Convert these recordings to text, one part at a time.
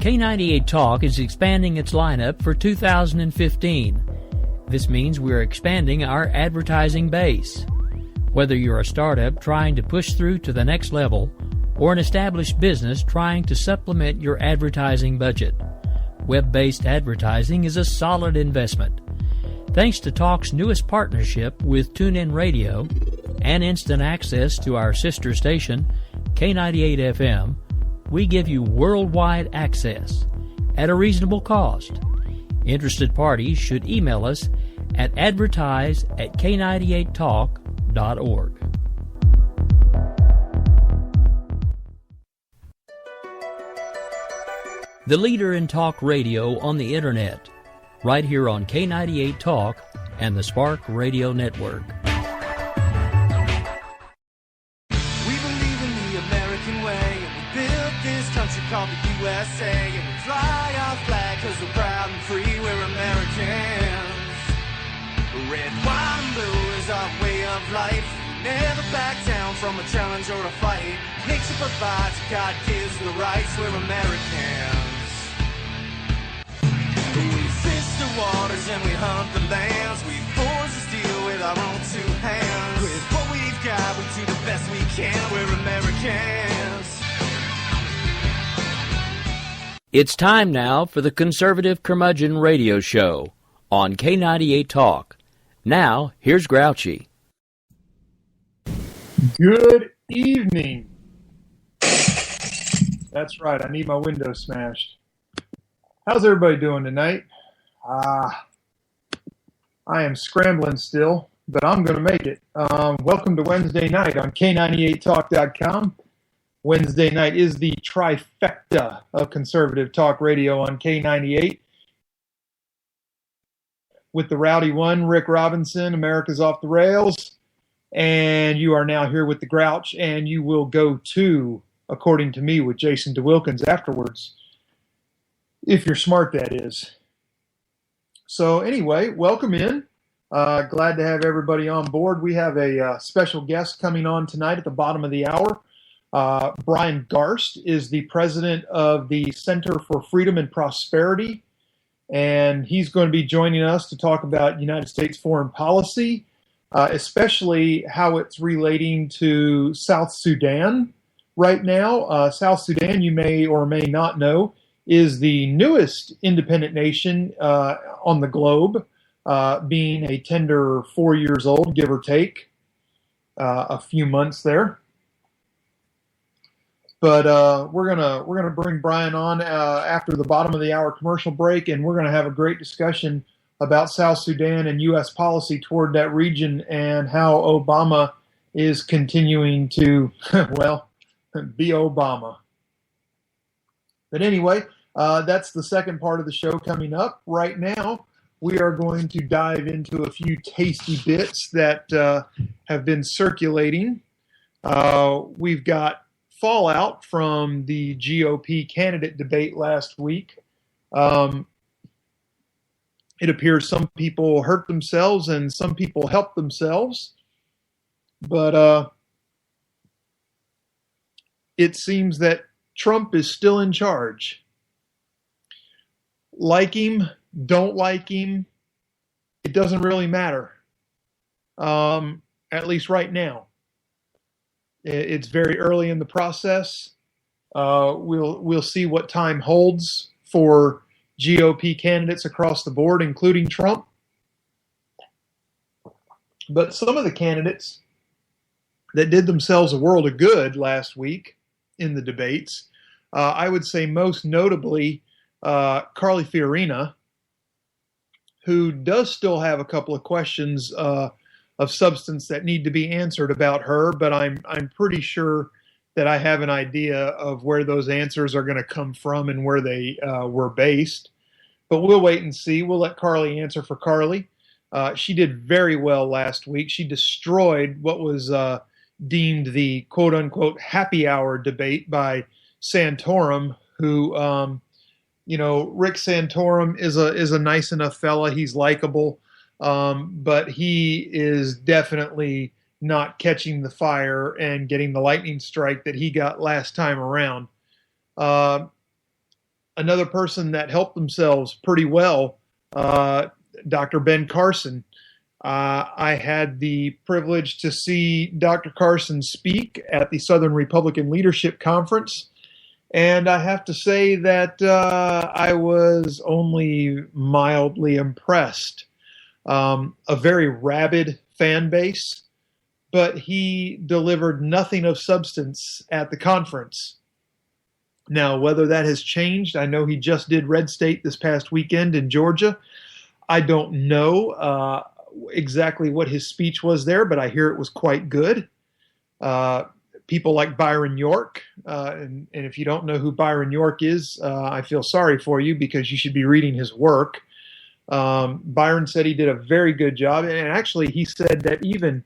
K98 Talk is expanding its lineup for 2015. This means we're expanding our advertising base. Whether you're a startup trying to push through to the next level or an established business trying to supplement your advertising budget, web-based advertising is a solid investment. Thanks to Talk's newest partnership with TuneIn Radio and instant access to our sister station, K98 FM, we give you worldwide access at a reasonable cost. Interested parties should email us at advertise@k98talk.org. The leader in talk radio on the internet, right here on K98 Talk and the Spark Radio Network. We believe in the American way, and we built this country called the USA, and we fly our flag because we're proud and free, we're Americans. Red, white, and blue is our way of life. We never back down from a challenge or a fight. Nature provides, God gives the rights, we're Americans. We fish the waters and we hunt the lands. We forge the steel with our own two hands. With what we've got, we do the best we can. We're Americans. It's time now for the Conservative Curmudgeon Radio Show on K98 Talk. Now, here's Grouchy. Good evening. That's right, I need my window smashed. How's everybody doing tonight? I am scrambling still, but I'm going to make it. Welcome to Wednesday night on K98Talk.com. Wednesday night is the trifecta of conservative talk radio on K98. With the rowdy one, Rick Robinson, America's Off the Rails. And you are now here with the Grouch, and you will go to, according to me, with Jason DeWilkins afterwards. If you're smart, that is. So anyway, welcome in. Glad to have everybody on board. We have a special guest coming on tonight at the bottom of the hour. Brian Garst is the president of the Center for Freedom and Prosperity, and he's going to be joining us to talk about United States foreign policy, especially how it's relating to South Sudan right now. South Sudan, you may or may not know, is the newest independent nation on the globe, being a tender 4 years old, give or take a few months there. But we're gonna bring Brian on after the bottom of the hour commercial break, and we're gonna have a great discussion about South Sudan and U.S. policy toward that region and how Obama is continuing to, well, be Obama. But anyway, that's the second part of the show coming up. Right now, we are going to dive into a few tasty bits that have been circulating. We've got fallout from the GOP candidate debate last week. It appears some people hurt themselves and some people helped themselves. But it seems that Trump is still in charge. Like him, don't like him, it doesn't really matter. At least right now. It's very early in the process. We'll see what time holds for GOP candidates across the board, including Trump. But some of the candidates that did themselves a world of good last week in the debates, I would say most notably Carly Fiorina, who does still have a couple of questions of substance that need to be answered about her, but I'm pretty sure that I have an idea of where those answers are going to come from and where they were based. But we'll wait and see. We'll let Carly answer for Carly. She did very well last week. She destroyed what was deemed the quote-unquote happy hour debate by Santorum, who, Rick Santorum is a nice enough fella. He's likable, but he is definitely not catching the fire and getting the lightning strike that he got last time around. Another person that helped themselves pretty well, Dr. Ben Carson. I had the privilege to see Dr. Carson speak at the Southern Republican Leadership Conference, and I have to say that I was only mildly impressed. A very rabid fan base, but he delivered nothing of substance at the conference. Now, whether that has changed, I know he just did Red State this past weekend in Georgia. I don't know exactly what his speech was there, but I hear it was quite good. People like Byron York, and if you don't know who Byron York is, I feel sorry for you because you should be reading his work. Byron said he did a very good job, and actually he said that even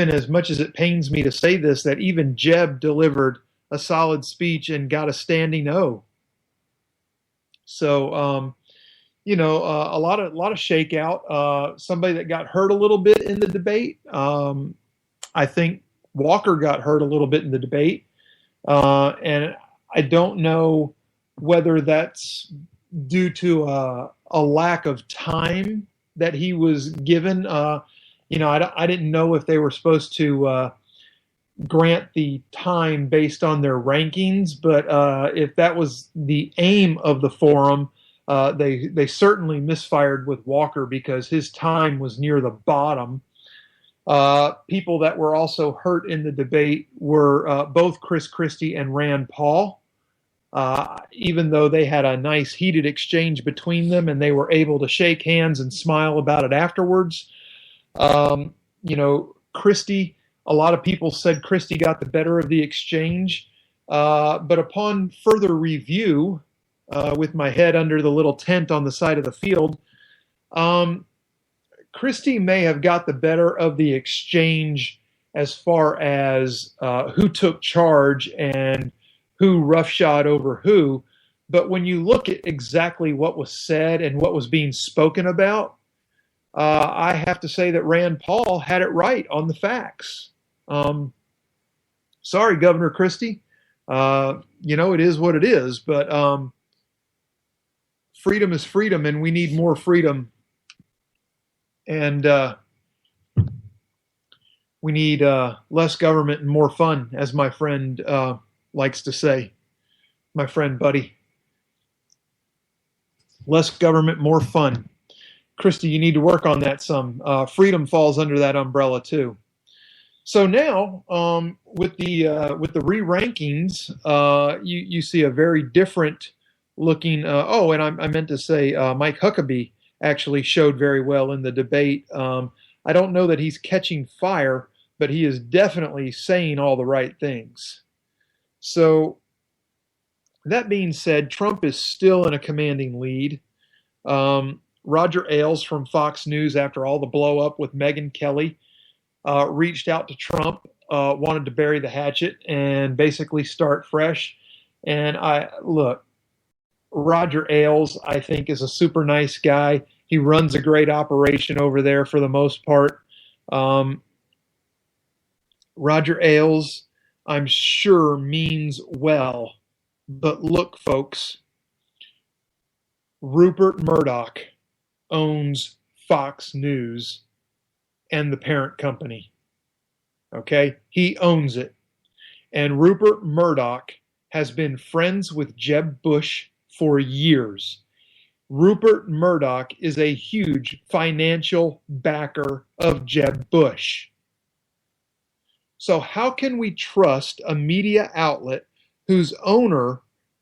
as much as it pains me to say this, that even Jeb delivered a solid speech and got a standing O. So, a lot of shakeout. Somebody that got hurt a little bit in the debate. I think Walker got hurt a little bit in the debate, and I don't know whether that's due to a lack of time that he was given. I didn't know if they were supposed to grant the time based on their rankings, but if that was the aim of the forum, they certainly misfired with Walker because his time was near the bottom. People that were also hurt in the debate were both Chris Christie and Rand Paul. Even though they had a nice heated exchange between them and they were able to shake hands and smile about it afterwards. Christie, a lot of people said Christie got the better of the exchange. But upon further review, with my head under the little tent on the side of the field, Christie may have got the better of the exchange as far as who took charge and who roughshod over who. But when you look at exactly what was said and what was being spoken about, I have to say that Rand Paul had it right on the facts. Sorry, Governor Christie. It is what it is, but freedom is freedom, and we need more freedom. And we need less government and more fun, as my friend likes to say, my friend Buddy. Less government, more fun. Christie, you need to work on that some. Freedom falls under that umbrella too. So now, with the re-rankings, you see a very different looking. And I meant to say, Mike Huckabee actually showed very well in the debate. I don't know that he's catching fire, but he is definitely saying all the right things. So that being said, Trump is still in a commanding lead. Roger Ailes from Fox News, after all the blow up with Megyn Kelly, reached out to Trump, wanted to bury the hatchet and basically start fresh. And Roger Ailes, I think, is a super nice guy. He runs a great operation over there for the most part. Roger Ailes, I'm sure, means well. But look, folks, Rupert Murdoch owns Fox News and the parent company. Okay? He owns it. And Rupert Murdoch has been friends with Jeb Bush for years. Rupert Murdoch is a huge financial backer of Jeb Bush. So how can we trust a media outlet whose owner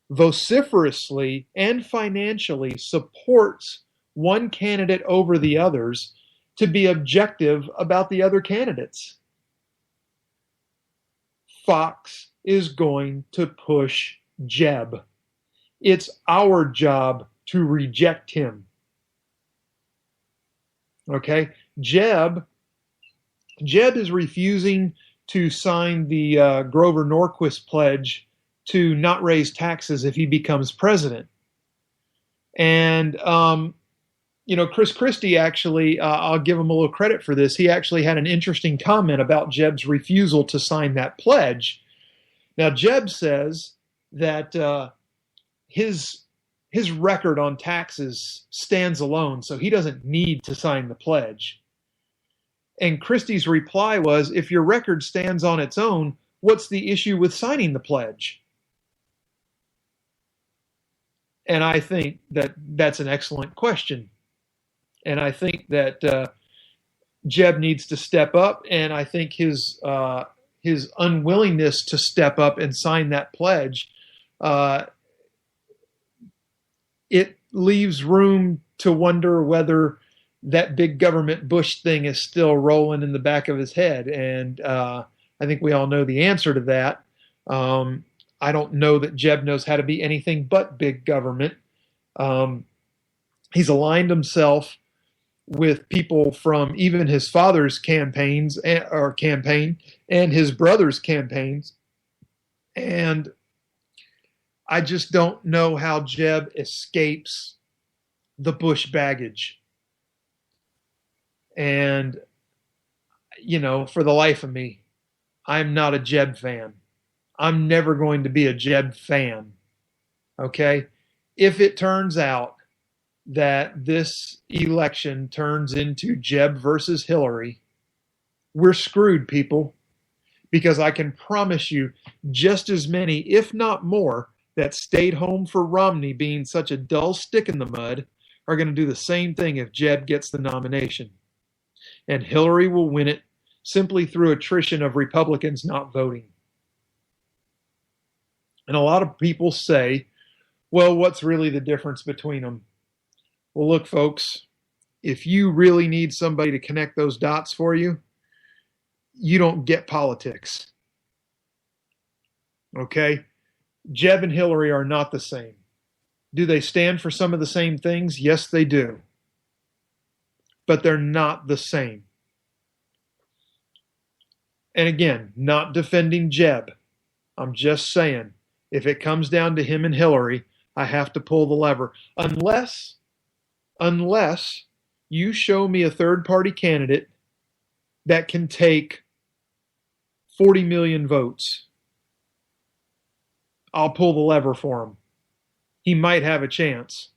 vociferously and financially supports one candidate over the others to be objective about the other candidates? Fox is going to push Jeb. It's our job to reject him. Okay? Jeb is refusing to sign the Grover Norquist pledge to not raise taxes if he becomes president. And, Chris Christie actually, I'll give him a little credit for this. He actually had an interesting comment about Jeb's refusal to sign that pledge. Now, Jeb says that his his record on taxes stands alone, so he doesn't need to sign the pledge. And Christie's reply was, if your record stands on its own, what's the issue with signing the pledge? And I think that that's an excellent question. And I think that Jeb needs to step up, and I think his unwillingness to step up and sign that pledge, it leaves room to wonder whether that big government Bush thing is still rolling in the back of his head. And I think we all know the answer to that. I don't know that Jeb knows how to be anything but big government. He's aligned himself with people from even his father's campaign and his brother's campaigns. And I just don't know how Jeb escapes the Bush baggage. And, for the life of me, I'm not a Jeb fan. I'm never going to be a Jeb fan. Okay? If it turns out that this election turns into Jeb versus Hillary, we're screwed, people. Because I can promise you, just as many, if not more, that stayed home for Romney being such a dull stick in the mud are going to do the same thing if Jeb gets the nomination. And Hillary will win it simply through attrition of Republicans not voting. And a lot of people say, well, what's really the difference between them? Well, look, folks, if you really need somebody to connect those dots for you, you don't get politics. Okay? Jeb and Hillary are not the same. Do they stand for some of the same things? Yes, they do. But they're not the same. And again, not defending Jeb. I'm just saying, if it comes down to him and Hillary, I have to pull the lever. Unless you show me a third-party candidate that can take 40 million votes, I'll pull the lever for him. He might have a chance.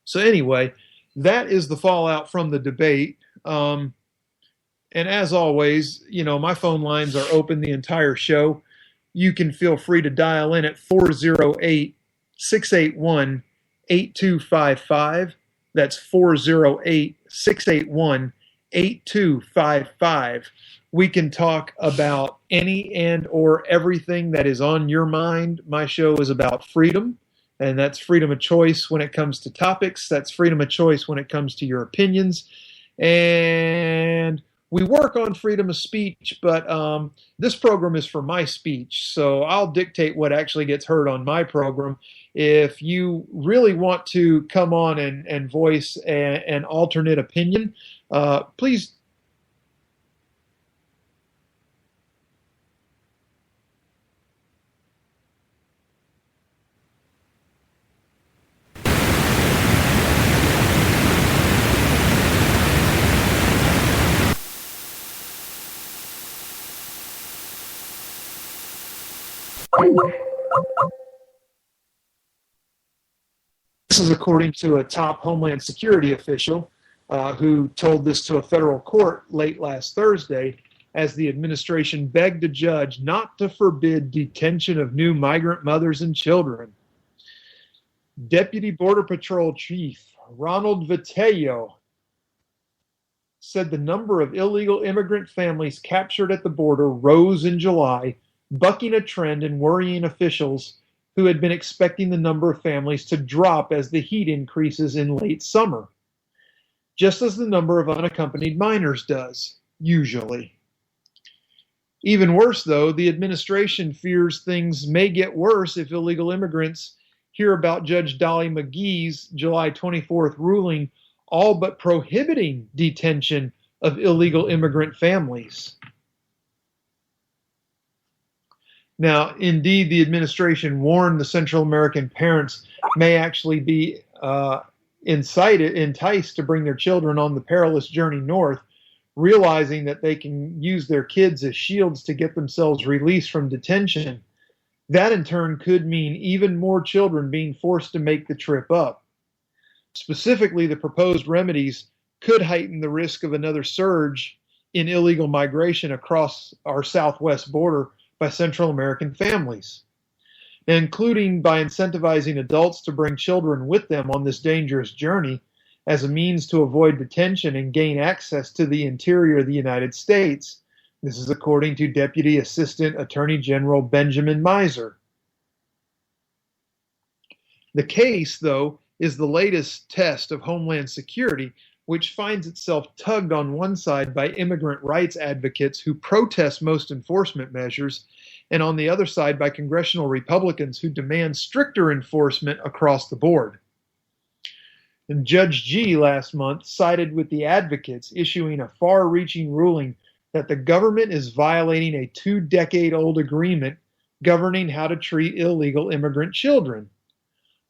So anyway, that is the fallout from the debate. And as always, my phone lines are open the entire show. You can feel free to dial in at 408-681-8255. That's 408-681-8255. We can talk about any and or everything that is on your mind. My show is about freedom, and that's freedom of choice when it comes to topics. That's freedom of choice when it comes to your opinions. And we work on freedom of speech, but this program is for my speech, so I'll dictate what actually gets heard on my program. If you really want to come on and voice an alternate opinion, please. This is according to a top Homeland Security official who told this to a federal court late last Thursday as the administration begged a judge not to forbid detention of new migrant mothers and children. Deputy Border Patrol Chief Ronald Vitello said the number of illegal immigrant families captured at the border rose in July, bucking a trend and worrying officials who had been expecting the number of families to drop as the heat increases in late summer, just as the number of unaccompanied minors does, usually. Even worse, though, the administration fears things may get worse if illegal immigrants hear about Judge Dolly McGee's July 24th ruling all but prohibiting detention of illegal immigrant families. Now, indeed, the administration warned the Central American parents may actually be enticed to bring their children on the perilous journey north, realizing that they can use their kids as shields to get themselves released from detention. That in turn could mean even more children being forced to make the trip up. Specifically, the proposed remedies could heighten the risk of another surge in illegal migration across our southwest border by Central American families, including by incentivizing adults to bring children with them on this dangerous journey as a means to avoid detention and gain access to the interior of the United States. This is according to Deputy Assistant Attorney General Benjamin Miser. The case, though, is the latest test of Homeland Security, which finds itself tugged on one side by immigrant rights advocates who protest most enforcement measures, and on the other side by congressional Republicans who demand stricter enforcement across the board. And Judge Gee last month sided with the advocates, issuing a far-reaching ruling that the government is violating a 2-decade-old agreement governing how to treat illegal immigrant children.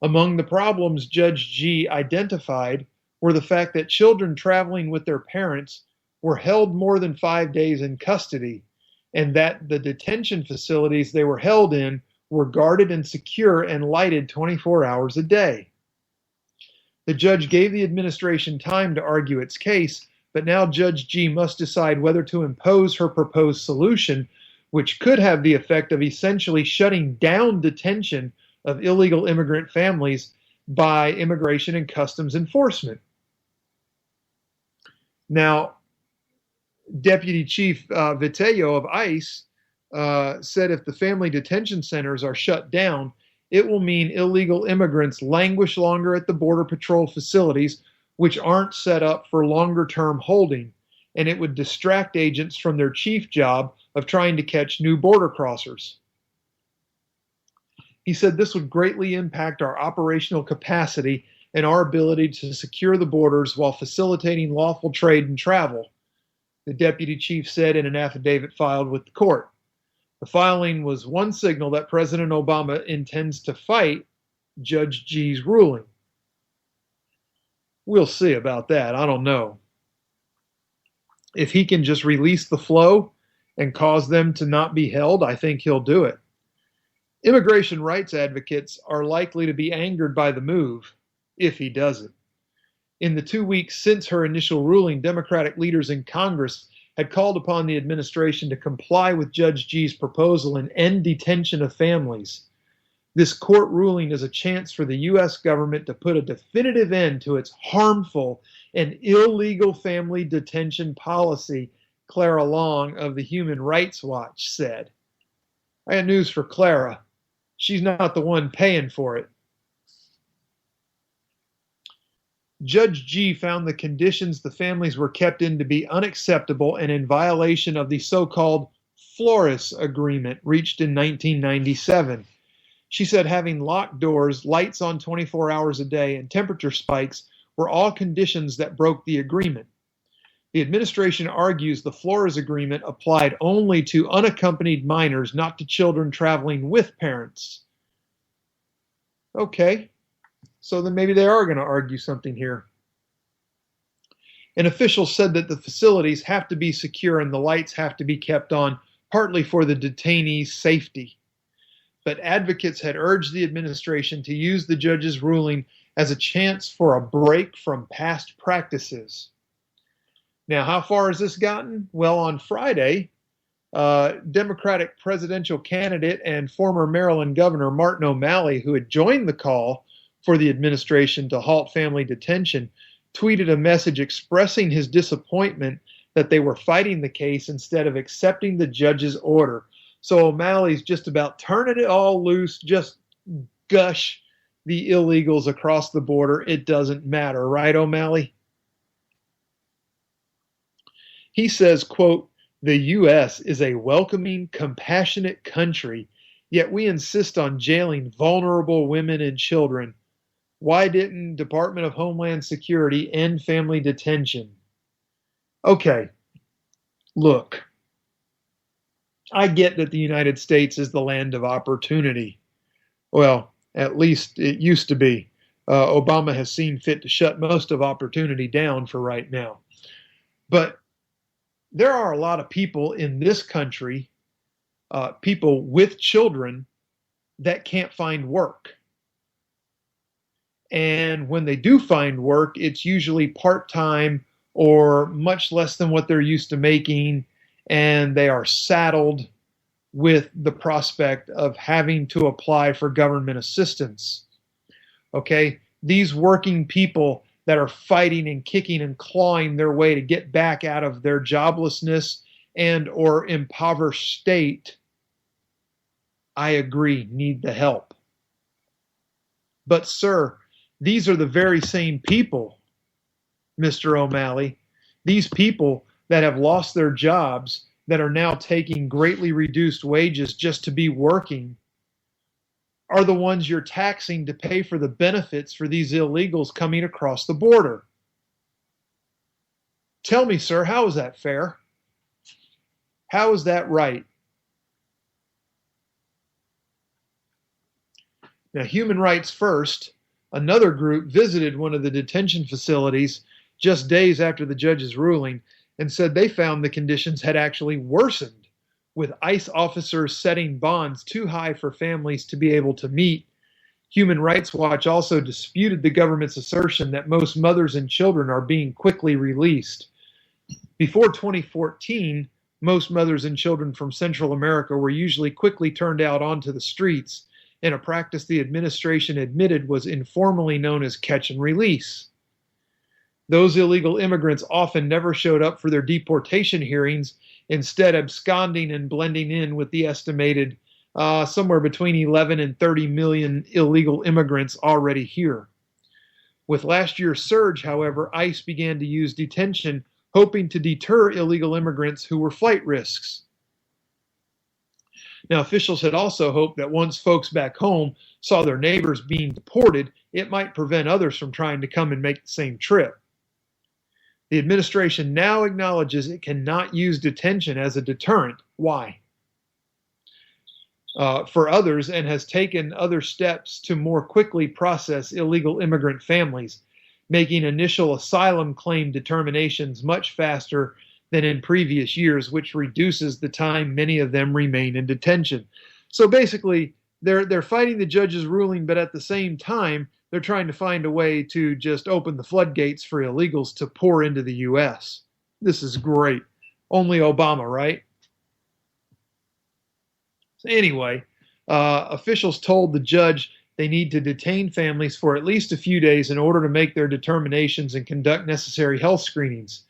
Among the problems Judge Gee identified were the fact that children traveling with their parents were held more than 5 days in custody, and that the detention facilities they were held in were guarded and secure and lighted 24 hours a day. The judge gave the administration time to argue its case, but now Judge Gee must decide whether to impose her proposed solution, which could have the effect of essentially shutting down detention of illegal immigrant families by Immigration and Customs Enforcement. Now, Deputy Chief Vitello of ICE said if the family detention centers are shut down, it will mean illegal immigrants languish longer at the Border Patrol facilities, which aren't set up for longer-term holding, and it would distract agents from their chief job of trying to catch new border crossers. He said this would greatly impact our operational capacity and our ability to secure the borders while facilitating lawful trade and travel, the deputy chief said in an affidavit filed with the court. The filing was one signal that President Obama intends to fight Judge Gee's ruling. We'll see about that. I don't know. If he can just release the flow and cause them to not be held, I think he'll do it. Immigration rights advocates are likely to be angered by the move if he does it. In the 2 weeks since her initial ruling, Democratic leaders in Congress had called upon the administration to comply with Judge Gee's proposal and end detention of families. This court ruling is a chance for the U.S. government to put a definitive end to its harmful and illegal family detention policy, Clara Long of the Human Rights Watch said. I got news for Clara. She's not the one paying for it. Judge Gee found the conditions the families were kept in to be unacceptable and in violation of the so-called Flores Agreement reached in 1997. She said having locked doors, lights on 24 hours a day, and temperature spikes were all conditions that broke the agreement. The administration argues the Flores Agreement applied only to unaccompanied minors, not to children traveling with parents. Okay, so then maybe they are going to argue something here. An official said that the facilities have to be secure and the lights have to be kept on, partly for the detainees' safety. But advocates had urged the administration to use the judge's ruling as a chance for a break from past practices. Now, how far has this gotten? Well, on Friday, Democratic presidential candidate and former Maryland Governor Martin O'Malley, who had joined the call for the administration to halt family detention, tweeted a message expressing his disappointment that they were fighting the case instead of accepting the judge's order. So O'Malley's just about turning it all loose, just gush the illegals across the border. It doesn't matter, right, O'Malley? He says, quote, "The U.S. is a welcoming, compassionate country, yet we insist on jailing vulnerable women and children. Why didn't Department of Homeland Security end family detention?" Okay, look, I get that the United States is the land of opportunity. Well, at least it used to be. Obama has seen fit to shut most of opportunity down for right now. But there are a lot of people in this country, people with children, that can't find work. And when they do find work, it's usually part-time or much less than what they're used to making, and they are saddled with the prospect of having to apply for government assistance. Okay, these working people that are fighting and kicking and clawing their way to get back out of their joblessness and or impoverished state, I agree, need the help. But sir, these are the very same people, Mr. O'Malley, these people that have lost their jobs, that are now taking greatly reduced wages just to be working, are the ones you're taxing to pay for the benefits for these illegals coming across the border. Tell me, sir, how is that fair? How is that right? Now, Human Rights First, another group, visited one of the detention facilities just days after the judge's ruling and said they found the conditions had actually worsened, with ICE officers setting bonds too high for families to be able to meet. Human Rights Watch also disputed the government's assertion that most mothers and children are being quickly released. Before 2014, most mothers and children from Central America were usually quickly turned out onto the streets, in a practice the administration admitted was informally known as catch and release. Those illegal immigrants often never showed up for their deportation hearings, instead absconding and blending in with the estimated somewhere between 11 and 30 million illegal immigrants already here. With last year's surge, however, ICE began to use detention, hoping to deter illegal immigrants who were flight risks. Now, officials had also hoped that once folks back home saw their neighbors being deported, it might prevent others from trying to come and make the same trip. The administration now acknowledges it cannot use detention as a deterrent. Why? For others, and has taken other steps to more quickly process illegal immigrant families, making initial asylum claim determinations much faster than in previous years, which reduces the time many of them remain in detention. So basically, they're fighting the judge's ruling, but at the same time, they're trying to find a way to just open the floodgates for illegals to pour into the U.S. This is great. Only Obama, right? So anyway, officials told the judge they need to detain families for at least a few days in order to make their determinations and conduct necessary health screenings.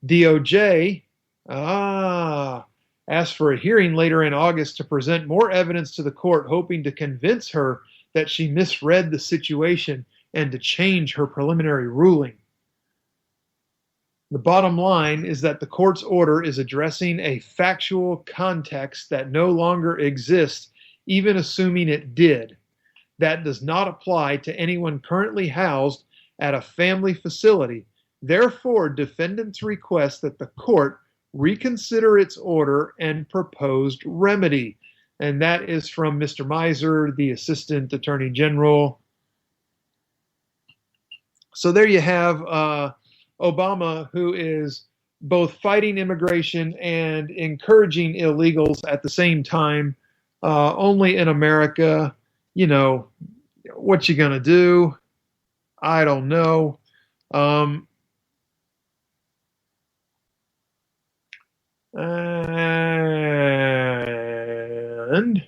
DOJ asked for a hearing later in August to present more evidence to the court, hoping to convince her that she misread the situation and to change her preliminary ruling. The bottom line is that the court's order is addressing a factual context that no longer exists, even assuming it did. That does not apply to anyone currently housed at a family facility. Therefore, defendants request that the court reconsider its order and proposed remedy. And that is from Mr. Miser, the Assistant Attorney General. So there you have Obama, who is both fighting immigration and encouraging illegals at the same time. Only in America, you know, what you gonna do? I don't know. And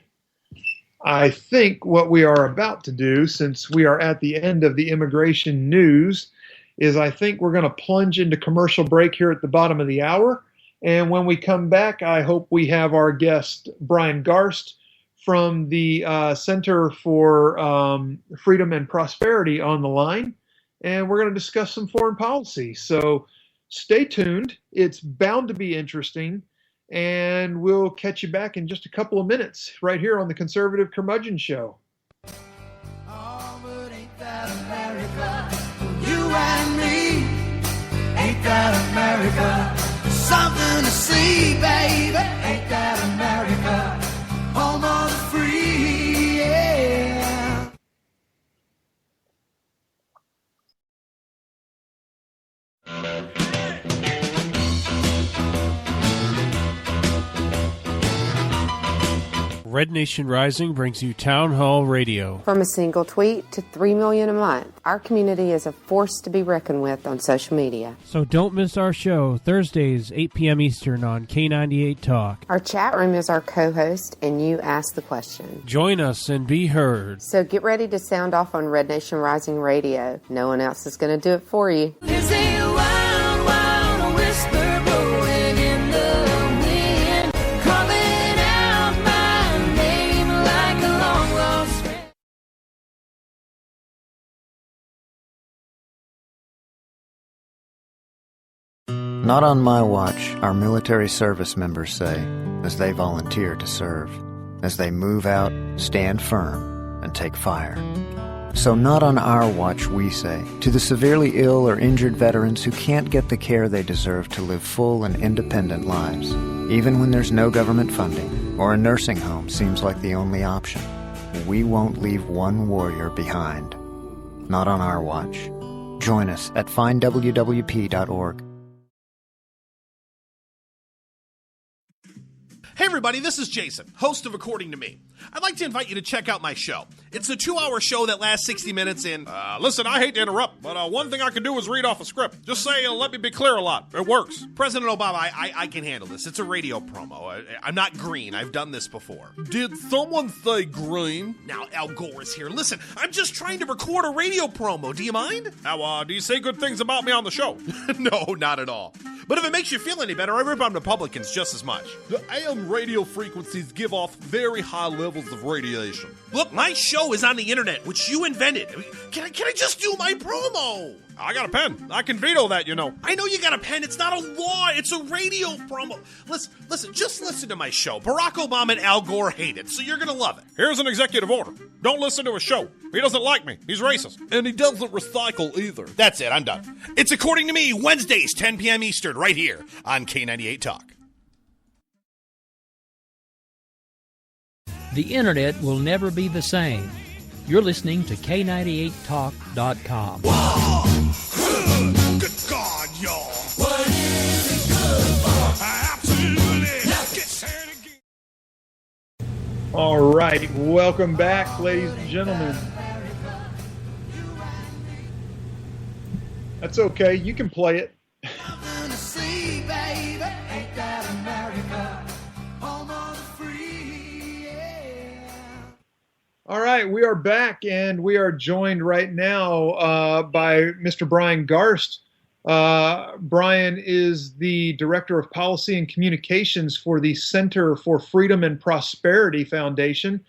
I think what we are about to do, since we are at the end of the immigration news, is I think we're going to plunge into commercial break here at the bottom of the hour. And when we come back, I hope we have our guest, Brian Garst, from the Center for Freedom and Prosperity on the line. And we're going to discuss some foreign policy. So stay tuned. It's bound to be interesting. And we'll catch you back in just a couple of minutes right here on the Conservative Curmudgeon Show. Oh, but ain't that America? You and me, ain't that America? Something to see, baby, ain't that America? Home of the free, yeah. Red Nation Rising brings you Town Hall Radio. From a single tweet to 3 million a month, our community is a force to be reckoned with on social media. So don't miss our show, Thursdays, 8 p.m. Eastern on K98 Talk. Our chat room is our co-host, and you ask the question. Join us and be heard. So get ready to sound off on Red Nation Rising Radio. No one else is going to do it for you. There's a wild, wild whisper blowing in the wind, calling out my name like a long lost friend. Not on my watch, our military service members say, as they volunteer to serve, as they move out, stand firm, and take fire. So not on our watch, we say, to the severely ill or injured veterans who can't get the care they deserve to live full and independent lives, even when there's no government funding or a nursing home seems like the only option. We won't leave one warrior behind. Not on our watch. Join us at findwwp.org. Hey everybody, this is Jason, host of According to Me. I'd like to invite you to check out my show. It's a 2-hour show that lasts 60 minutes and... Listen, I hate to interrupt, but one thing I can do is read off a script. Just say, let me be clear a lot. It works. President Obama, I can handle this. It's a radio promo. I'm not green. I've done this before. Did someone say green? Now, Al Gore is here. Listen, I'm just trying to record a radio promo. Do you mind? Now, do you say good things about me on the show? No, not at all. But if it makes you feel any better, I rip on Republicans just as much. The AM radio frequencies give off very high levels of radiation. Look, my show is on the internet, which you invented. Can I just do my promo? I got a pen. I can veto that, you know. I know you got a pen. It's not a law. It's a radio promo. Listen, just listen to my show. Barack Obama and Al Gore hate it, so you're going to love it. Here's an executive order. Don't listen to his show. He doesn't like me. He's racist. And he doesn't recycle either. That's it. I'm done. It's According to Me, Wednesdays, 10 p.m. Eastern, right here on K98 Talk. The internet will never be the same. You're listening to K98Talk.com. Whoa! Good God, y'all. What is it good for? Absolutely. Let's get started again. All right, welcome back, ladies and gentlemen. That's okay, you can play it. See, baby, ain't that America? Home of the free, yeah. All right, we are back, and we are joined right now by Mr. Brian Garst. Brian is the Director of Policy and Communications for the Center for Freedom and Prosperity Foundation.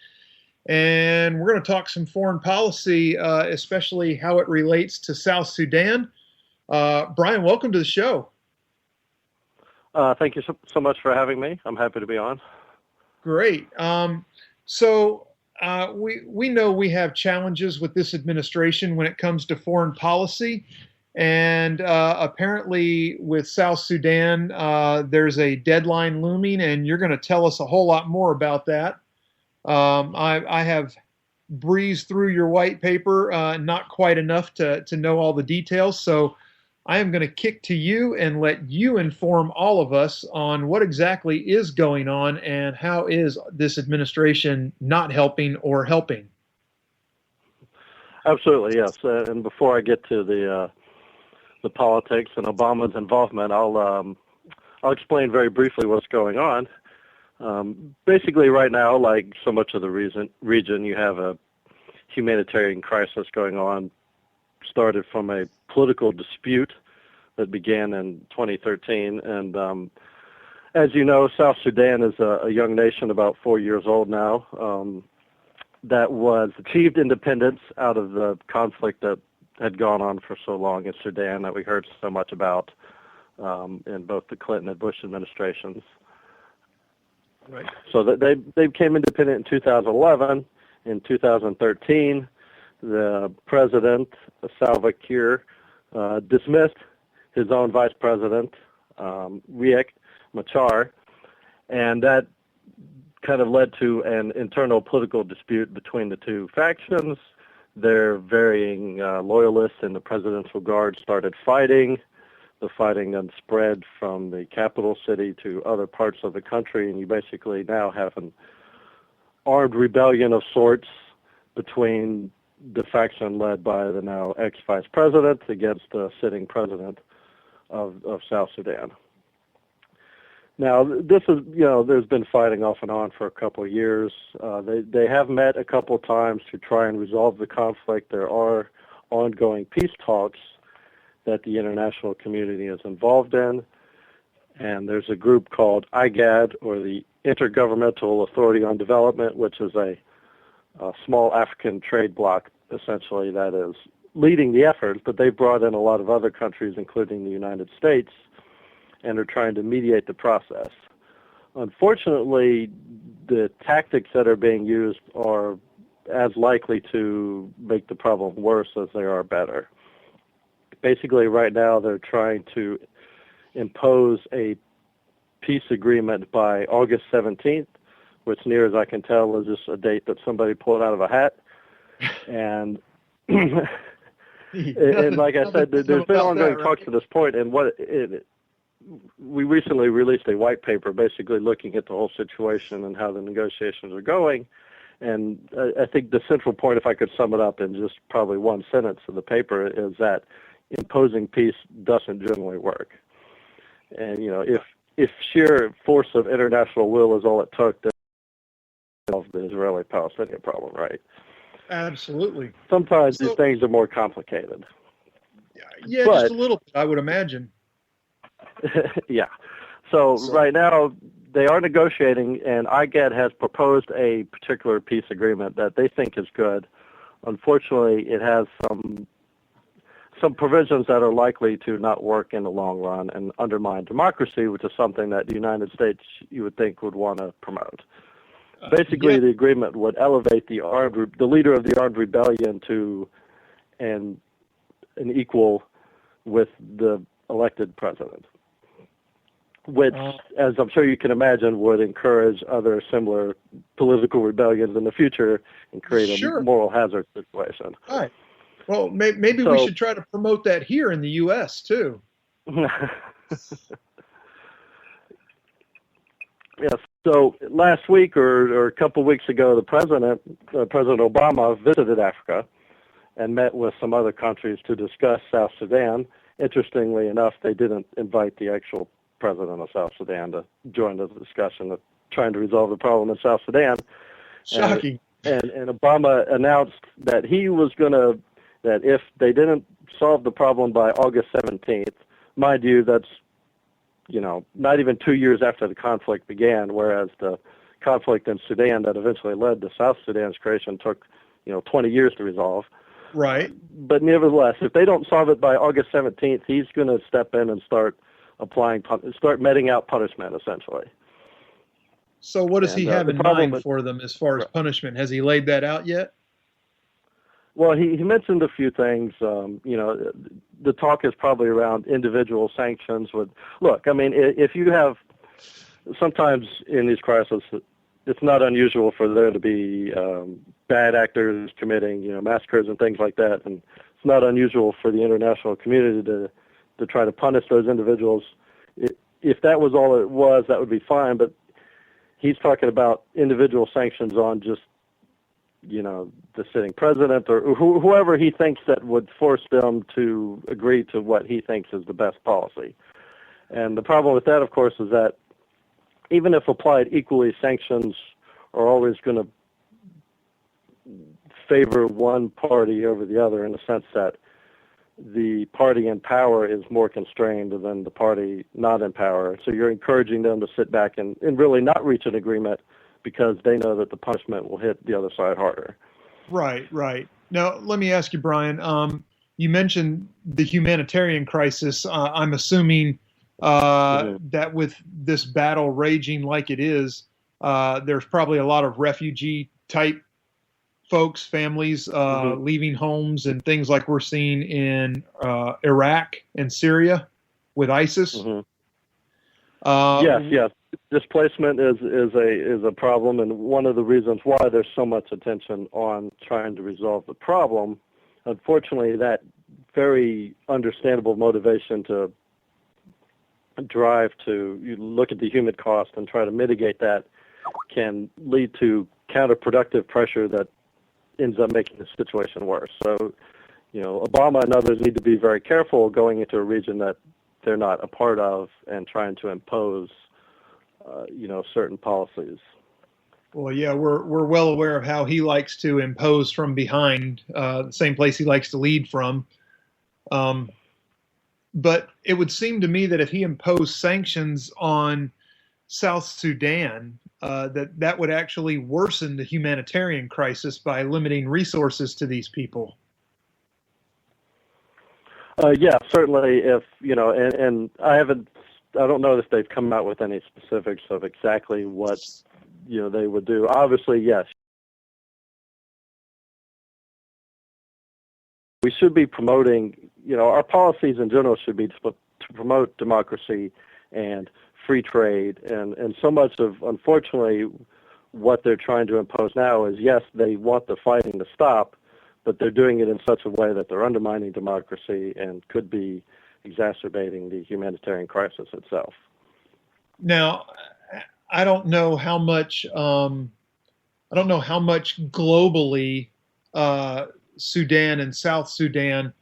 And we're going to talk some foreign policy, especially how it relates to South Sudan. Brian, welcome to the show. Thank you so much for having me. I'm happy to be on. Great. So we know we have challenges with this administration when it comes to foreign policy. And apparently with South Sudan, there's a deadline looming, and you're going to tell us a whole lot more about that. I have breezed through your white paper, not quite enough to know all the details. So I am going to kick to you and let you inform all of us on what exactly is going on and how is this administration not helping or helping. Absolutely, yes. And before I get to the politics and Obama's involvement, I'll explain very briefly what's going on. Basically, right now, like so much of the region, you have a humanitarian crisis going on, started from a political dispute that began in 2013. And as you know, South Sudan is a young nation, about 4 years old now, that achieved independence out of the conflict that had gone on for so long in Sudan that we heard so much about in both the Clinton and Bush administrations. Right. So that they became independent in 2011. In 2013, the president, Salva Kiir, dismissed his own vice president, Riek Machar, and that kind of led to an internal political dispute between the two factions. Their varying loyalists in the presidential guard started fighting. The fighting then spread from the capital city to other parts of the country, and you basically now have armed rebellion of sorts between the faction led by the now ex-vice president against the sitting president of South Sudan. Now, this is, there's been fighting off and on for a couple of years. They have met a couple of times to try and resolve the conflict. There are ongoing peace talks that the international community is involved in. And there's a group called IGAD, or the Intergovernmental Authority on Development, which is a small African trade bloc, essentially, that is leading the effort, but they brought in a lot of other countries, including the United States, and are trying to mediate the process. Unfortunately, the tactics that are being used are as likely to make the problem worse as they are better. Basically, right now, they're trying to impose a peace agreement by August 17th, which, near as I can tell, is just a date that somebody pulled out of a hat. And, and like I said, there's been ongoing talks to this point, and we recently released a white paper basically looking at the whole situation and how the negotiations are going. And I think the central point, if I could sum it up in just probably one sentence of the paper, is that imposing peace doesn't generally work. And, if sheer force of international will is all it took to solve the Israeli-Palestinian problem, right? Absolutely. Sometimes these things are more complicated. Yeah, but, just a little bit, I would imagine. Yeah. So right now, they are negotiating, and IGAD has proposed a particular peace agreement that they think is good. Unfortunately, it has some provisions that are likely to not work in the long run and undermine democracy, which is something that the United States, you would think, would want to promote. Basically, the agreement would elevate the leader of the armed rebellion to an equal with the elected president, which, as I'm sure you can imagine, would encourage other similar political rebellions in the future and create a moral hazard situation. All right. Well, maybe we should try to promote that here in the U.S., too. Yes. So last week or a couple of weeks ago, President Obama visited Africa and met with some other countries to discuss South Sudan. Interestingly enough, they didn't invite the actual president of South Sudan to join the discussion of trying to resolve the problem in South Sudan. Shocking. And Obama announced that he was going to, that if they didn't solve the problem by August 17th, mind you, that's, not even 2 years after the conflict began, whereas the conflict in Sudan that eventually led to South Sudan's creation took, 20 years to resolve. Right. But nevertheless, if they don't solve it by August 17th, he's going to step in and start meting out punishment, essentially. So what does he have in mind for them as far as punishment? Has he laid that out yet? Well, he mentioned a few things. The talk is probably around individual sanctions. Look, I mean, if you have, sometimes in these crises, it's not unusual for there to be bad actors committing, massacres and things like that, and it's not unusual for the international community to try to punish those individuals. If that was all it was, that would be fine. But he's talking about individual sanctions on just, the sitting president or whoever he thinks that would force them to agree to what he thinks is the best policy. And the problem with that, of course, is that even if applied equally, sanctions are always going to favor one party over the other, in the sense that the party in power is more constrained than the party not in power. So you're encouraging them to sit back and really not reach an agreement because they know that the punishment will hit the other side harder. Right. Now, let me ask you, Brian, you mentioned the humanitarian crisis. I'm assuming that with this battle raging like it is, there's probably a lot of refugee-type folks, families leaving homes and things like we're seeing in Iraq and Syria with ISIS. Yes. Displacement is a problem, and one of the reasons why there's so much attention on trying to resolve the problem. Unfortunately, that very understandable motivation to drive to look at the human cost and try to mitigate that can lead to counterproductive pressure that ends up making the situation worse. So, Obama and others need to be very careful going into a region that they're not a part of and trying to impose, certain policies. Well, yeah, we're well aware of how he likes to impose from behind, the same place he likes to lead from. But it would seem to me that if he imposed sanctions on South Sudan, that would actually worsen the humanitarian crisis by limiting resources to these people. Yeah, certainly. If and I don't know if they've come out with any specifics of exactly what they would do. Obviously, yes, we should be promoting. Our policies in general should be to promote democracy and free trade, and so much of, unfortunately, what they're trying to impose now is, yes, they want the fighting to stop, but they're doing it in such a way that they're undermining democracy and could be exacerbating the humanitarian crisis itself. Now, I don't know how much globally Sudan and South Sudan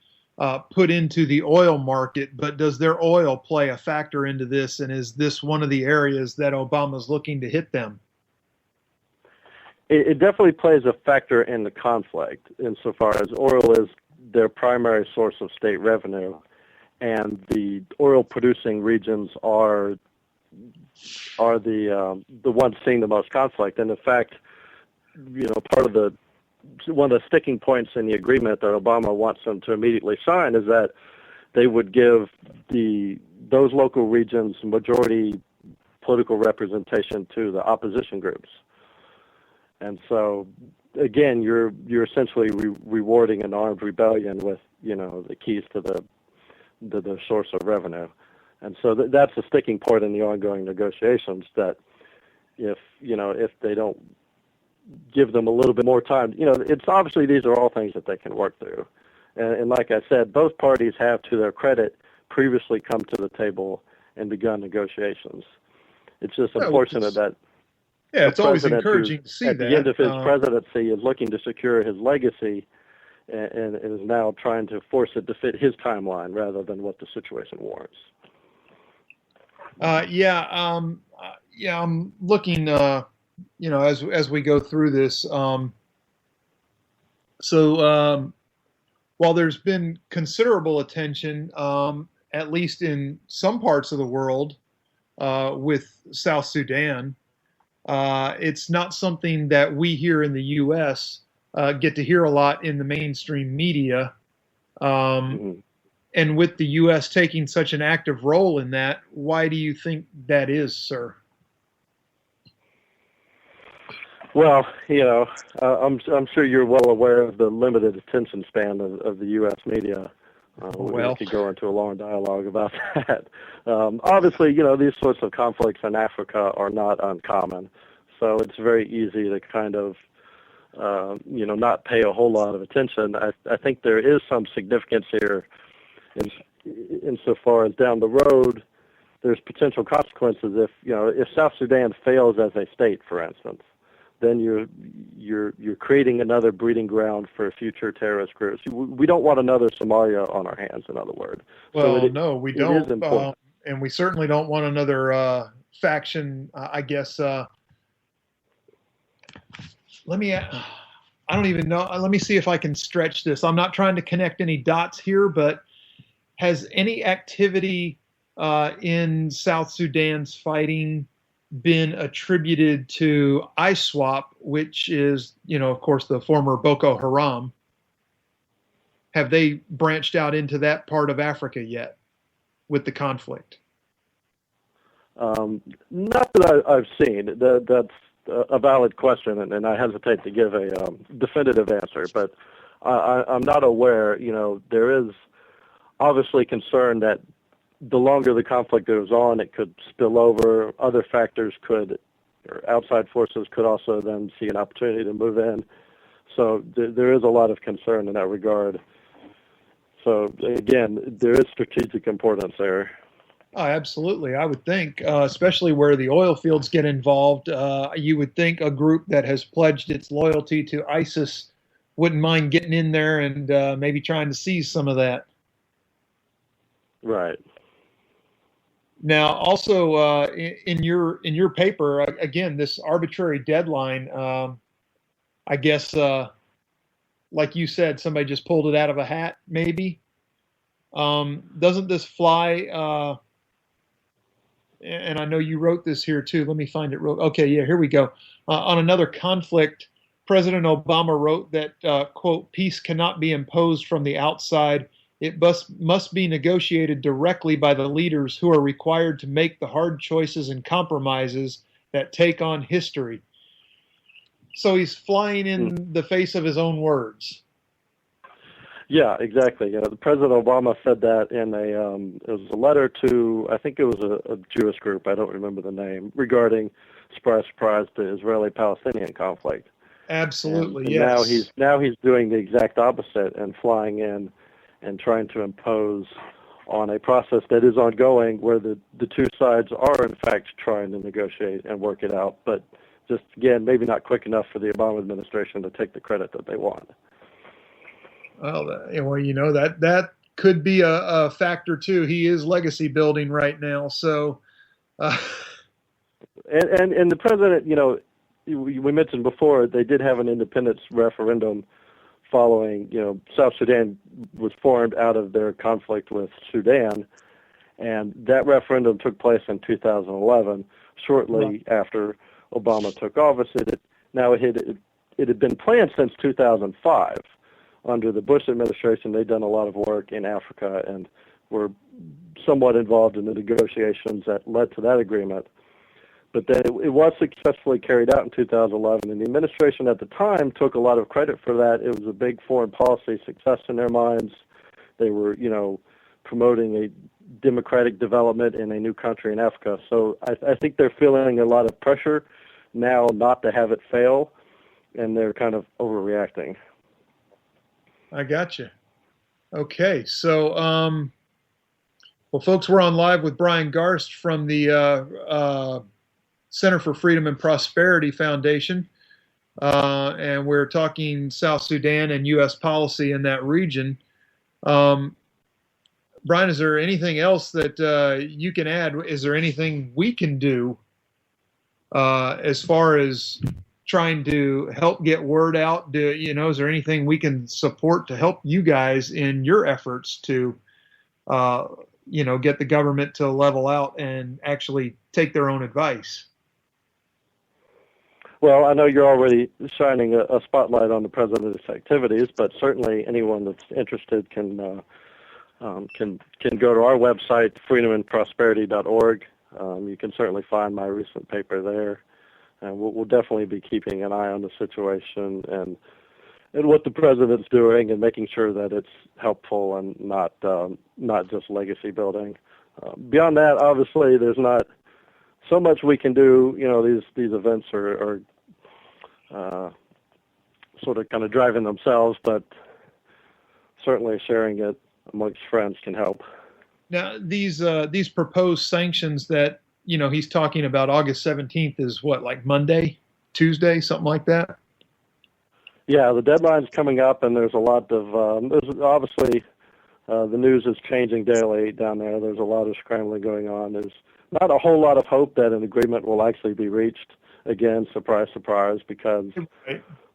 put into the oil market, but does their oil play a factor into this? And is this one of the areas that Obama's looking to hit them? It definitely plays a factor in the conflict insofar as oil is their primary source of state revenue, and the oil-producing regions are the ones seeing the most conflict. And in fact, part of one of the sticking points in the agreement that Obama wants them to immediately sign is that they would give those local regions majority political representation to the opposition groups. And so, again, you're essentially rewarding an armed rebellion with the keys to the source of revenue. And so that's a sticking point in the ongoing negotiations, that if they don't give them a little bit more time, it's obviously these are all things that they can work through. And like I said, both parties have, to their credit, previously come to the table and begun negotiations. It's just unfortunate that it's always encouraging to see at the end of his presidency is looking to secure his legacy and is now trying to force it to fit his timeline rather than what the situation warrants. I'm looking, as we go through this. While there's been considerable attention, at least in some parts of the world, with South Sudan, it's not something that we here in the U.S. Get to hear a lot in the mainstream media. And with the U.S. taking such an active role in that, why do you think that is, sir? Well, I'm sure you're well aware of the limited attention span of the U.S. media. We could go into a long dialogue about that. Obviously, these sorts of conflicts in Africa are not uncommon, so it's very easy to kind of, not pay a whole lot of attention. I think there is some significance here insofar as down the road there's potential consequences if South Sudan fails as a state, for instance. Then you're creating another breeding ground for future terrorist groups. We don't want another Somalia on our hands, in other words. Well, no, we don't, and we certainly don't want another faction. I guess. I don't even know. Let me see if I can stretch this. I'm not trying to connect any dots here, but has any activity in South Sudan's fighting been attributed to ISWAP, which is, of course, the former Boko Haram? Have they branched out into that part of Africa yet with the conflict? Not that I've seen. That's a valid question, and I hesitate to give a definitive answer, but I'm not aware. There is obviously concern that the longer the conflict goes on, it could spill over. Other factors or outside forces could also then see an opportunity to move in. So there is a lot of concern in that regard. So again, there is strategic importance there. Oh, absolutely. I would think, especially where the oil fields get involved, you would think a group that has pledged its loyalty to ISIS wouldn't mind getting in there and maybe trying to seize some of that. Right. Now, also in your paper, again, this arbitrary deadline. I guess, like you said, somebody just pulled it out of a hat. Maybe doesn't this fly? And I know you wrote this here too. Let me find it real. Okay, yeah, here we go. On another conflict, President Obama wrote that, quote, peace cannot be imposed from the outside. It must be negotiated directly by the leaders who are required to make the hard choices and compromises that take on history. So he's flying in the face of his own words. Yeah, exactly. President Obama said that in it was a letter to, I think it was a Jewish group, I don't remember the name, regarding, surprise, surprise, the Israeli-Palestinian conflict. Absolutely, and yes. Now he's doing the exact opposite and flying in and trying to impose on a process that is ongoing where the two sides are, in fact, trying to negotiate and work it out, but just, again, maybe not quick enough for the Obama administration to take the credit that they want. Well, that could be a factor too. He is legacy building right now, so. And the president, we mentioned before they did have an independence referendum following. South Sudan was formed out of their conflict with Sudan, and that referendum took place in 2011, shortly after Obama took office. It had been planned since 2005. Under the Bush administration, they'd done a lot of work in Africa and were somewhat involved in the negotiations that led to that agreement. But then it was successfully carried out in 2011, and the administration at the time took a lot of credit for that. It was a big foreign policy success in their minds. They were, promoting a democratic development in a new country in Africa. So I think they're feeling a lot of pressure now not to have it fail, and they're kind of overreacting. I got you. Okay, so, well, folks, we're on live with Brian Garst from the Center for Freedom and Prosperity Foundation, and we're talking South Sudan and U.S. policy in that region. Brian, is there anything else that you can add? Is there anything we can do as far as trying to help get word out? Is there anything we can support to help you guys in your efforts to, get the government to level out and actually take their own advice? Well, I know you're already shining a spotlight on the president's activities, but certainly anyone that's interested can go to our website, freedomandprosperity.org. You can certainly find my recent paper there. And we'll definitely be keeping an eye on the situation and what the president's doing and making sure that it's helpful and not just legacy building. Beyond that, obviously, there's not so much we can do. These events are sort of kind of driving themselves, but certainly sharing it amongst friends can help. Now, these proposed sanctions that he's talking about, August 17th is what, like Monday, Tuesday, something like that? Yeah, the deadline's coming up, and there's a lot of, obviously, the news is changing daily down there. There's a lot of scrambling going on. There's not a whole lot of hope that an agreement will actually be reached. Again, surprise, surprise, because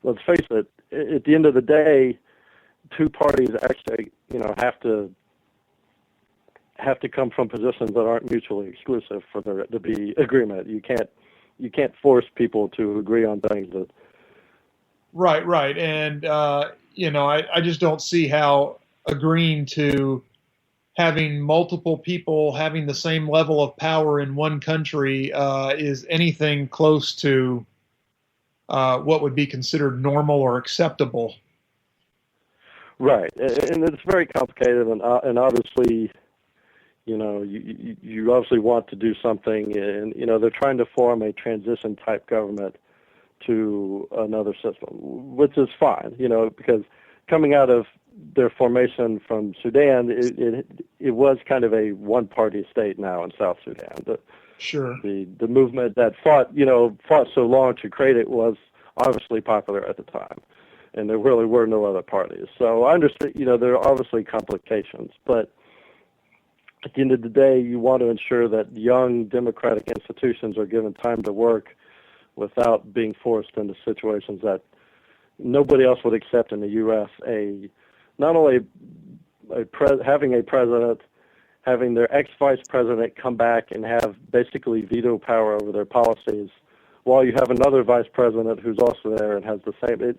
let's face it, at the end of the day, two parties actually, have to come from positions that aren't mutually exclusive for there to be agreement. You can't force people to agree on things that. Right, and I just don't see how agreeing to having multiple people having the same level of power in one country is anything close to what would be considered normal or acceptable. Right, and it's very complicated, and obviously. You obviously want to do something, and they're trying to form a transition type government to another system, which is fine, because coming out of their formation from Sudan, it was kind of a one-party state now in South Sudan. Sure. The movement that fought so long to create it was obviously popular at the time, and there really were no other parties. So I understand, there are obviously complications, but at the end of the day, you want to ensure that young democratic institutions are given time to work without being forced into situations that nobody else would accept in the U.S. Not only having a president, having their ex-vice president come back and have basically veto power over their policies, while you have another vice president who's also there and has the same.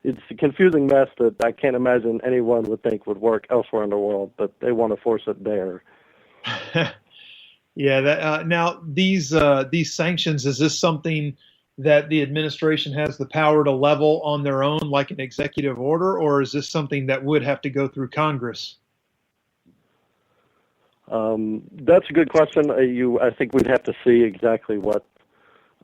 It's a confusing mess that I can't imagine anyone would think would work elsewhere in the world, but they want to force it there. Yeah. Now these sanctions, is this something that the administration has the power to level on their own, like an executive order, or is this something that would have to go through Congress? That's a good question. I think we'd have to see exactly what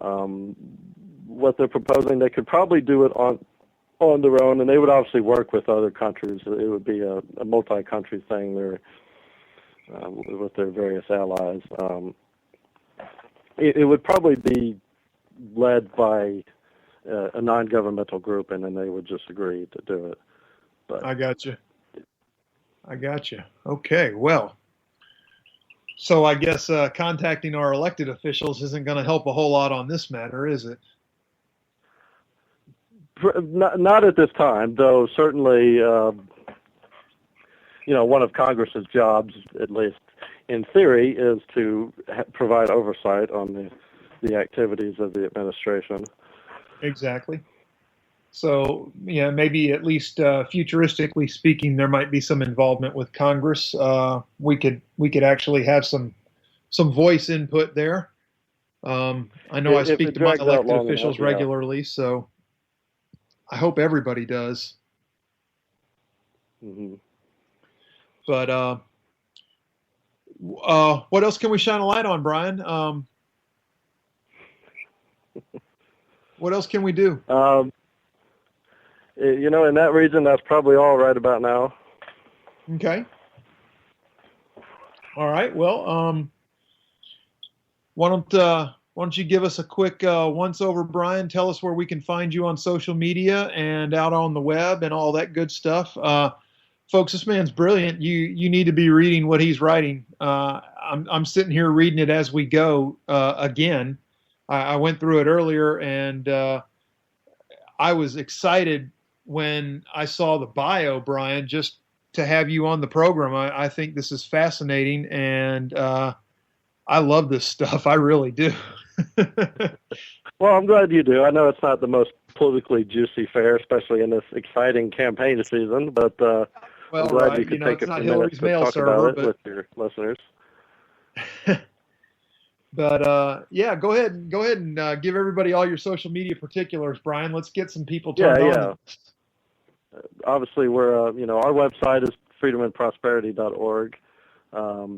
they're proposing. They could probably do it on their own, and they would obviously work with other countries. It would be a multi-country thing there with their various allies. It would probably be led by a non-governmental group, and then they would just agree to do it. But I got you. Okay, well, so I guess contacting our elected officials isn't going to help a whole lot on this matter, is it? Not at this time, though. Certainly, one of Congress's jobs, at least in theory, is to provide oversight on the activities of the administration. Exactly. So, maybe at least futuristically speaking, there might be some involvement with Congress. We could actually have some voice input there. I know I speak to my elected officials regularly, so I hope everybody does. Mm-hmm. But what else can we shine a light on, Brian? What else can we do? In that region, that's probably all right about now. Okay. All right. Well, why don't you give us a quick once over, Brian? Tell us where we can find you on social media and out on the web and all that good stuff. Folks, this man's brilliant. You need to be reading what he's writing. I'm sitting here reading it as we go again. I went through it earlier, and I was excited when I saw the bio, Brian, just to have you on the program. I think this is fascinating, and I love this stuff. I really do. Well, I'm glad you do. I know it's not the most politically juicy fare, especially in this exciting campaign season, but I'm glad you could take a few minutes to talk about it with your listeners. But yeah, go ahead and give everybody all your social media particulars, Brian. Let's get some people turned on. Yeah. Obviously, we're our website is freedomandprosperity.org.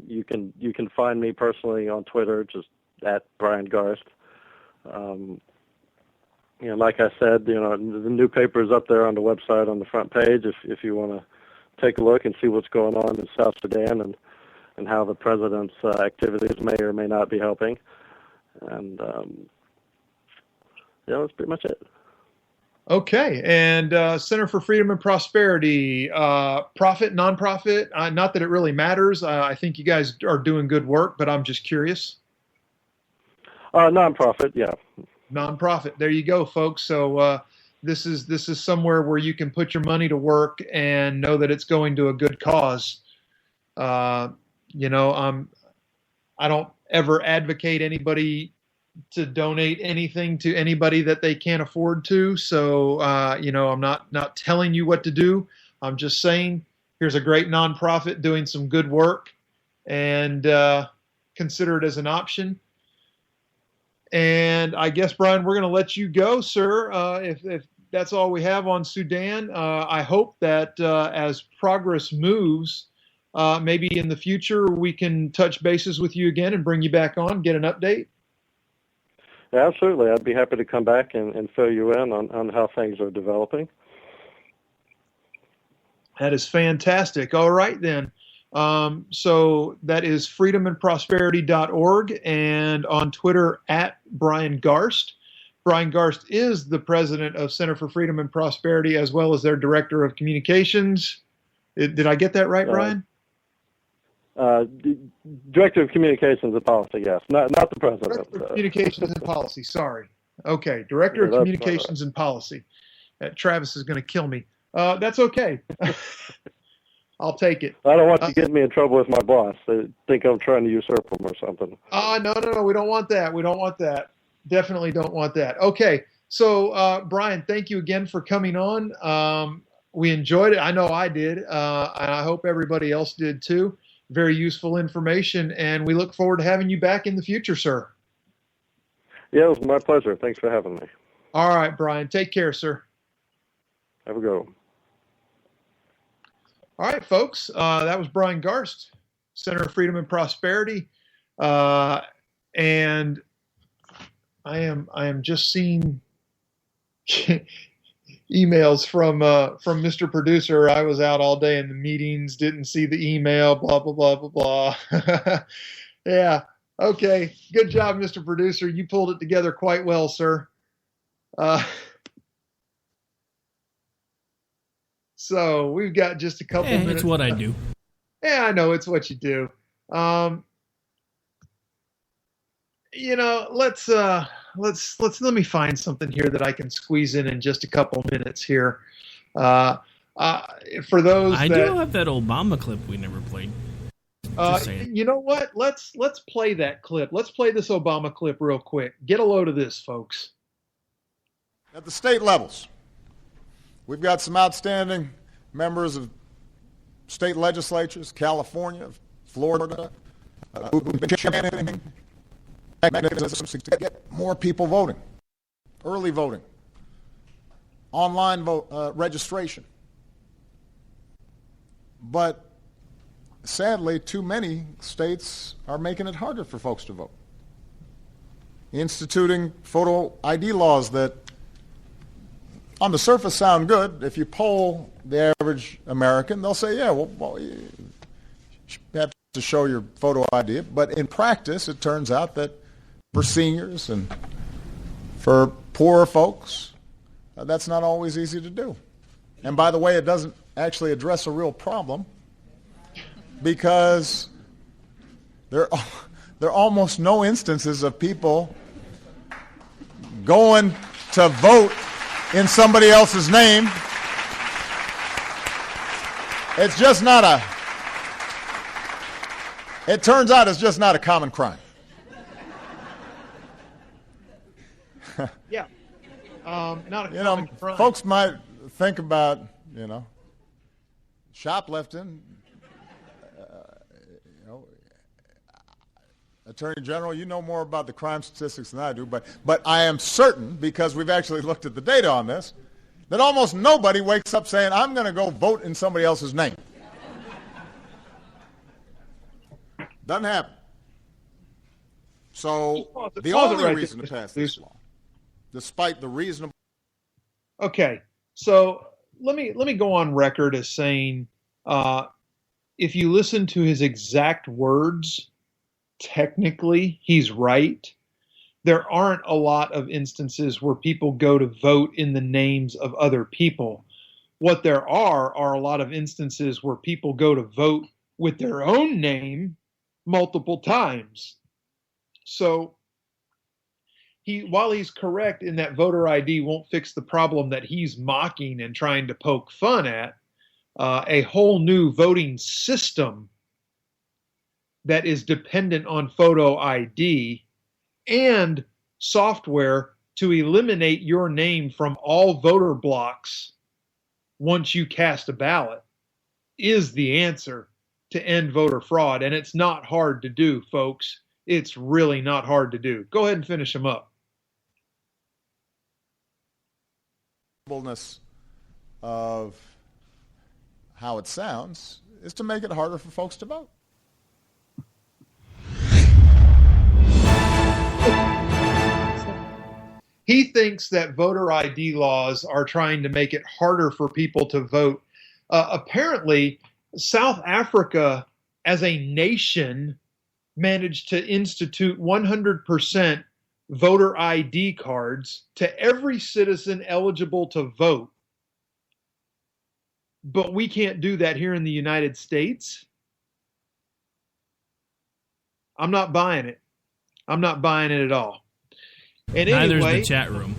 You can find me personally on Twitter, just at Brian Garst. Like I said, the new paper is up there on the website on the front page if you want to take a look and see what's going on in South Sudan and how the president's activities may or may not be helping. And that's pretty much it. Okay, and Center for Freedom and Prosperity, profit, nonprofit? Not that it really matters. I think you guys are doing good work, but I'm just curious. Nonprofit, yeah. Nonprofit. There you go, folks. So this is somewhere where you can put your money to work and know that it's going to a good cause. I don't ever advocate anybody to donate anything to anybody that they can't afford to. So, I'm not telling you what to do. I'm just saying, here's a great nonprofit doing some good work, and consider it as an option. And I guess, Brian, we're going to let you go, sir. If that's all we have on Sudan, I hope that as progress moves, maybe in the future we can touch bases with you again and bring you back on, get an update. Yeah, absolutely. I'd be happy to come back and fill you in on how things are developing. That is fantastic. All right, then. So that is freedomandprosperity.org, and on Twitter at Brian Garst. Brian Garst is the president of Center for Freedom and Prosperity, as well as their director of communications. Did I get that right, Brian? Director of Communications and Policy, yes. Not the president. Director of Communications and Policy, sorry. Okay, Director of Communications and Policy. Travis is going to kill me. That's okay. I'll take it. I don't want you getting me in trouble with my boss. They think I'm trying to usurp him or something. No. We don't want that. We don't want that. Definitely don't want that. Okay. So, Brian, thank you again for coming on. We enjoyed it. I know I did. And I hope everybody else did too. Very useful information. And we look forward to having you back in the future, sir. Yeah, it was my pleasure. Thanks for having me. All right, Brian. Take care, sir. Have a good one. All right, folks. That was Brian Garst, Center for Freedom and Prosperity. And I am just seeing emails from Mr. Producer. I was out all day in the meetings, didn't see the email, blah, blah, blah, blah, blah. Yeah. Okay. Good job, Mr. Producer. You pulled it together quite well, sir. So we've got just a couple minutes. It's what I do. Yeah, I know it's what you do. Let me find something here that I can squeeze in just a couple minutes here. For those I do have that Obama clip we never played. You know what? Let's play that clip. Let's play this Obama clip real quick. Get a load of this, folks. At the state levels, we've got some outstanding members of state legislatures, California, Florida, who've been championing mechanisms to get more people voting, early voting, online registration. But sadly, too many states are making it harder for folks to vote, instituting photo ID laws that on the surface sound good. If you poll the average American, they'll say, yeah, well you have to show your photo ID. But in practice, it turns out that for seniors and for poorer folks, that's not always easy to do. And by the way, it doesn't actually address a real problem, because there are almost no instances of people going to vote in somebody else's name. It's just not it turns out it's just not a common crime. Yeah. Not a common crime. Folks might think about, shoplifting. Attorney General, you know more about the crime statistics than I do, but I am certain, because we've actually looked at the data on this, that almost nobody wakes up saying, I'm going to go vote in somebody else's name. Doesn't happen. So the only reason to pass this law, despite the reasonable... Okay, so let me go on record as saying, if you listen to his exact words, technically, he's right. There aren't a lot of instances where people go to vote in the names of other people. What there are a lot of instances where people go to vote with their own name multiple times. So while he's correct in that voter ID won't fix the problem that he's mocking and trying to poke fun at, a whole new voting system that is dependent on photo ID and software to eliminate your name from all voter blocks once you cast a ballot is the answer to end voter fraud. And it's not hard to do, folks. It's really not hard to do. Go ahead and finish them up. Of how it sounds is to make it harder for folks to vote. He thinks that voter ID laws are trying to make it harder for people to vote. Apparently, South Africa as a nation managed to institute 100% voter ID cards to every citizen eligible to vote. But we can't do that here in the United States. I'm not buying it. I'm not buying it at all. And Neither's anyway, the chat room.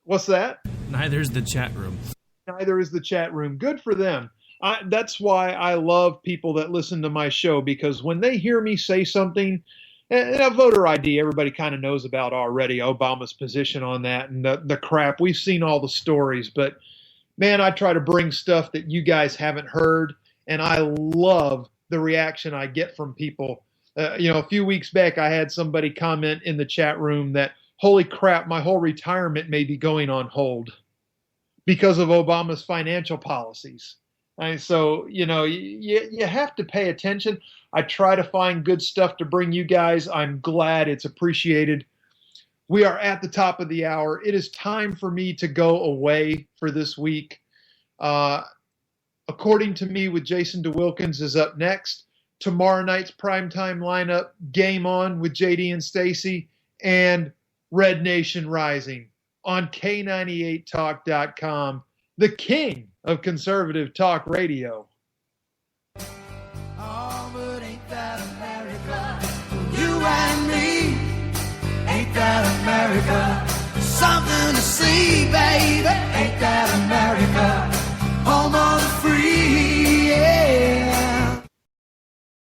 What's that? Neither's the chat room. Neither is the chat room. Good for them. That's why I love people that listen to my show, because when they hear me say something, and a voter ID, everybody kind of knows about already, Obama's position on that and the crap. We've seen all the stories, but man, I try to bring stuff that you guys haven't heard, and I love the reaction I get from people. A few weeks back, I had somebody comment in the chat room that, holy crap, my whole retirement may be going on hold because of Obama's financial policies. And so, you have to pay attention. I try to find good stuff to bring you guys. I'm glad it's appreciated. We are at the top of the hour. It is time for me to go away for this week. According to Me with Jason DeWilkins is up next. Tomorrow night's primetime lineup, Game On with JD and Stacy, and Red Nation Rising on K98Talk.com, the king of conservative talk radio. Oh, but ain't that America? You and me, ain't that America? Something to see, baby, ain't that America?